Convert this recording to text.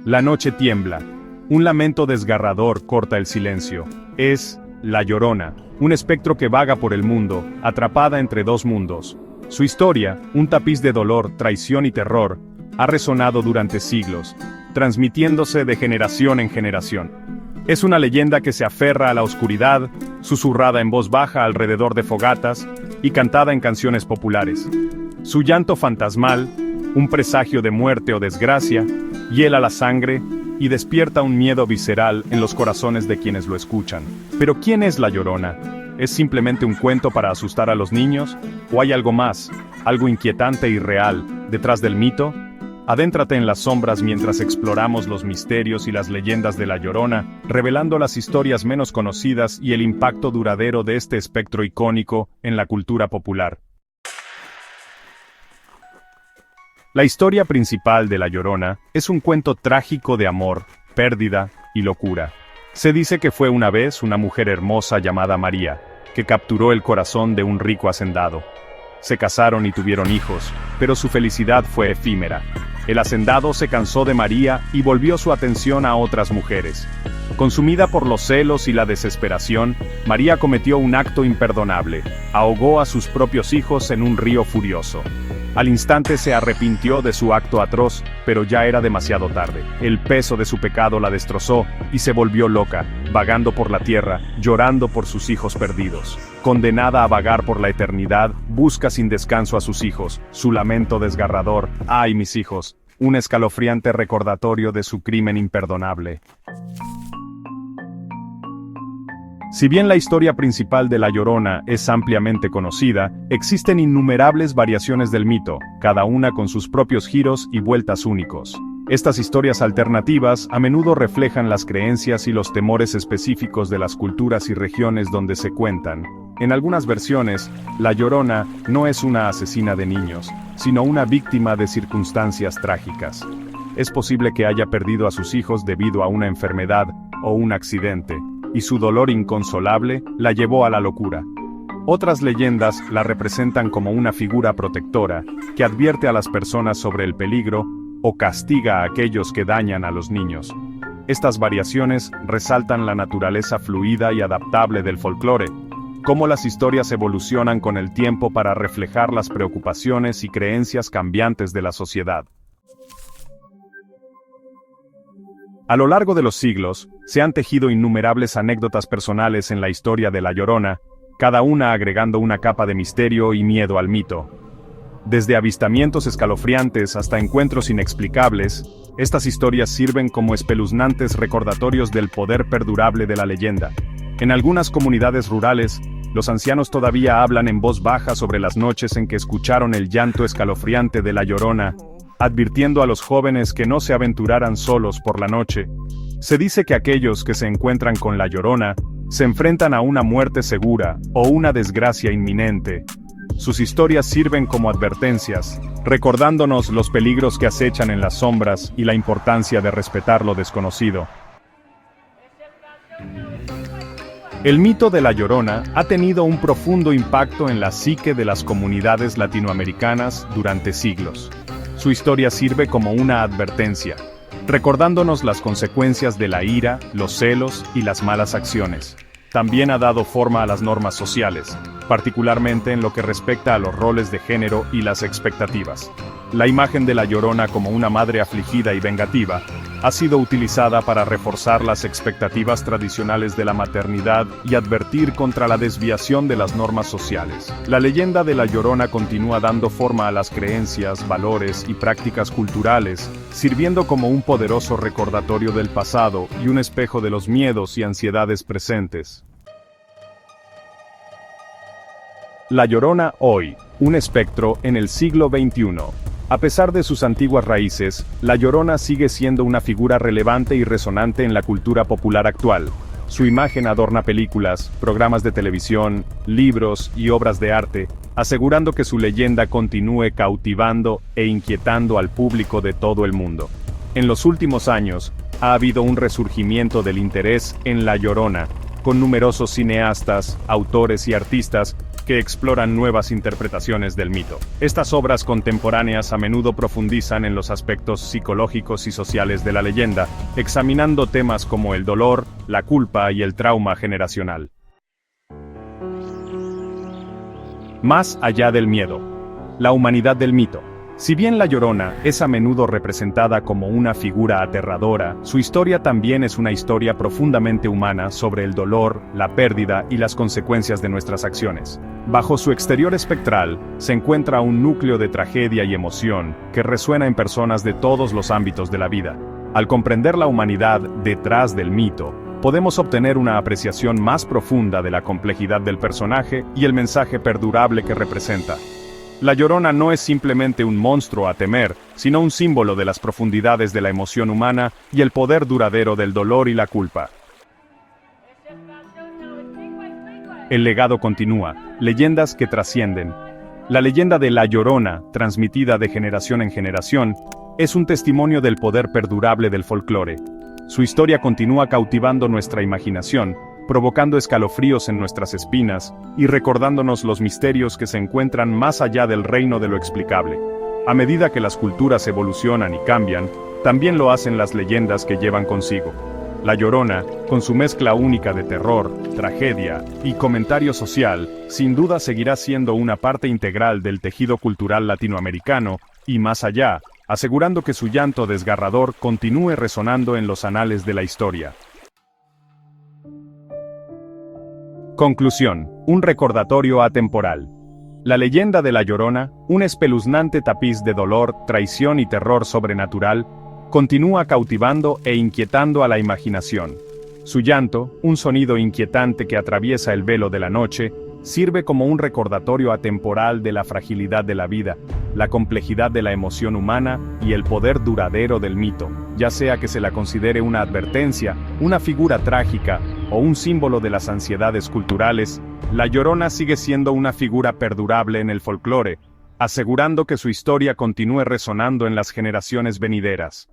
La noche tiembla. Un lamento desgarrador corta el silencio. Es La Llorona, un espectro que vaga por el mundo, atrapada entre dos mundos. Su historia, un tapiz de dolor, traición y terror, ha resonado durante siglos, transmitiéndose de generación en generación. Es una leyenda que se aferra a la oscuridad, susurrada en voz baja alrededor de fogatas y cantada en canciones populares. Su llanto fantasmal, un presagio de muerte o desgracia, hiela la sangre y despierta un miedo visceral en los corazones de quienes lo escuchan. Pero ¿quién es La Llorona? ¿Es simplemente un cuento para asustar a los niños? ¿O hay algo más, algo inquietante y real, detrás del mito? Adéntrate en las sombras mientras exploramos los misterios y las leyendas de La Llorona, revelando las historias menos conocidas y el impacto duradero de este espectro icónico en la cultura popular. La historia principal de La Llorona es un cuento trágico de amor, pérdida y locura. Se dice que fue una vez una mujer hermosa llamada María, que capturó el corazón de un rico hacendado. Se casaron y tuvieron hijos, pero su felicidad fue efímera. El hacendado se cansó de María y volvió su atención a otras mujeres. Consumida por los celos y la desesperación, María cometió un acto imperdonable: ahogó a sus propios hijos en un río furioso. Al instante se arrepintió de su acto atroz, pero ya era demasiado tarde. El peso de su pecado la destrozó y se volvió loca, vagando por la tierra, llorando por sus hijos perdidos. Condenada a vagar por la eternidad, busca sin descanso a sus hijos. Su lamento desgarrador: ¡ay, mis hijos!, un escalofriante recordatorio de su crimen imperdonable. Si bien la historia principal de La Llorona es ampliamente conocida, existen innumerables variaciones del mito, cada una con sus propios giros y vueltas únicos. Estas historias alternativas a menudo reflejan las creencias y los temores específicos de las culturas y regiones donde se cuentan. En algunas versiones, La Llorona no es una asesina de niños, sino una víctima de circunstancias trágicas. Es posible que haya perdido a sus hijos debido a una enfermedad o un accidente, y su dolor inconsolable la llevó a la locura. Otras leyendas la representan como una figura protectora, que advierte a las personas sobre el peligro, o castiga a aquellos que dañan a los niños. Estas variaciones resaltan la naturaleza fluida y adaptable del folclore, cómo las historias evolucionan con el tiempo para reflejar las preocupaciones y creencias cambiantes de la sociedad. A lo largo de los siglos, se han tejido innumerables anécdotas personales en la historia de La Llorona, cada una agregando una capa de misterio y miedo al mito. Desde avistamientos escalofriantes hasta encuentros inexplicables, estas historias sirven como espeluznantes recordatorios del poder perdurable de la leyenda. En algunas comunidades rurales, los ancianos todavía hablan en voz baja sobre las noches en que escucharon el llanto escalofriante de La Llorona, advirtiendo a los jóvenes que no se aventuraran solos por la noche. Se dice que aquellos que se encuentran con La Llorona se enfrentan a una muerte segura o una desgracia inminente. Sus historias sirven como advertencias, recordándonos los peligros que acechan en las sombras y la importancia de respetar lo desconocido. El mito de La Llorona ha tenido un profundo impacto en la psique de las comunidades latinoamericanas durante siglos. Su historia sirve como una advertencia, recordándonos las consecuencias de la ira, los celos y las malas acciones. También ha dado forma a las normas sociales, particularmente en lo que respecta a los roles de género y las expectativas. La imagen de La Llorona como una madre afligida y vengativa ha sido utilizada para reforzar las expectativas tradicionales de la maternidad y advertir contra la desviación de las normas sociales. La leyenda de La Llorona continúa dando forma a las creencias, valores y prácticas culturales, sirviendo como un poderoso recordatorio del pasado y un espejo de los miedos y ansiedades presentes. La Llorona hoy, un espectro en el siglo XXI. A pesar de sus antiguas raíces, La Llorona sigue siendo una figura relevante y resonante en la cultura popular actual. Su imagen adorna películas, programas de televisión, libros y obras de arte, asegurando que su leyenda continúe cautivando e inquietando al público de todo el mundo. En los últimos años, ha habido un resurgimiento del interés en La Llorona, con numerosos cineastas, autores y artistas que exploran nuevas interpretaciones del mito. Estas obras contemporáneas a menudo profundizan en los aspectos psicológicos y sociales de la leyenda, examinando temas como el dolor, la culpa y el trauma generacional. Más allá del miedo. La humanidad del mito. Si bien La Llorona es a menudo representada como una figura aterradora, su historia también es una historia profundamente humana sobre el dolor, la pérdida y las consecuencias de nuestras acciones. Bajo su exterior espectral, se encuentra un núcleo de tragedia y emoción que resuena en personas de todos los ámbitos de la vida. Al comprender la humanidad detrás del mito, podemos obtener una apreciación más profunda de la complejidad del personaje y el mensaje perdurable que representa. La Llorona no es simplemente un monstruo a temer, sino un símbolo de las profundidades de la emoción humana y el poder duradero del dolor y la culpa. El legado continúa, leyendas que trascienden. La leyenda de La Llorona, transmitida de generación en generación, es un testimonio del poder perdurable del folclore. Su historia continúa cautivando nuestra imaginación, provocando escalofríos en nuestras espinas y recordándonos los misterios que se encuentran más allá del reino de lo explicable. A medida que las culturas evolucionan y cambian, también lo hacen las leyendas que llevan consigo. La Llorona, con su mezcla única de terror, tragedia y comentario social, sin duda seguirá siendo una parte integral del tejido cultural latinoamericano y más allá, asegurando que su llanto desgarrador continúe resonando en los anales de la historia. Conclusión. Un recordatorio atemporal. La leyenda de La Llorona, un espeluznante tapiz de dolor, traición y terror sobrenatural, continúa cautivando e inquietando a la imaginación. Su llanto, un sonido inquietante que atraviesa el velo de la noche, sirve como un recordatorio atemporal de la fragilidad de la vida, la complejidad de la emoción humana y el poder duradero del mito, ya sea que se la considere una advertencia, una figura trágica o un símbolo de las ansiedades culturales. La Llorona sigue siendo una figura perdurable en el folclore, asegurando que su historia continúe resonando en las generaciones venideras.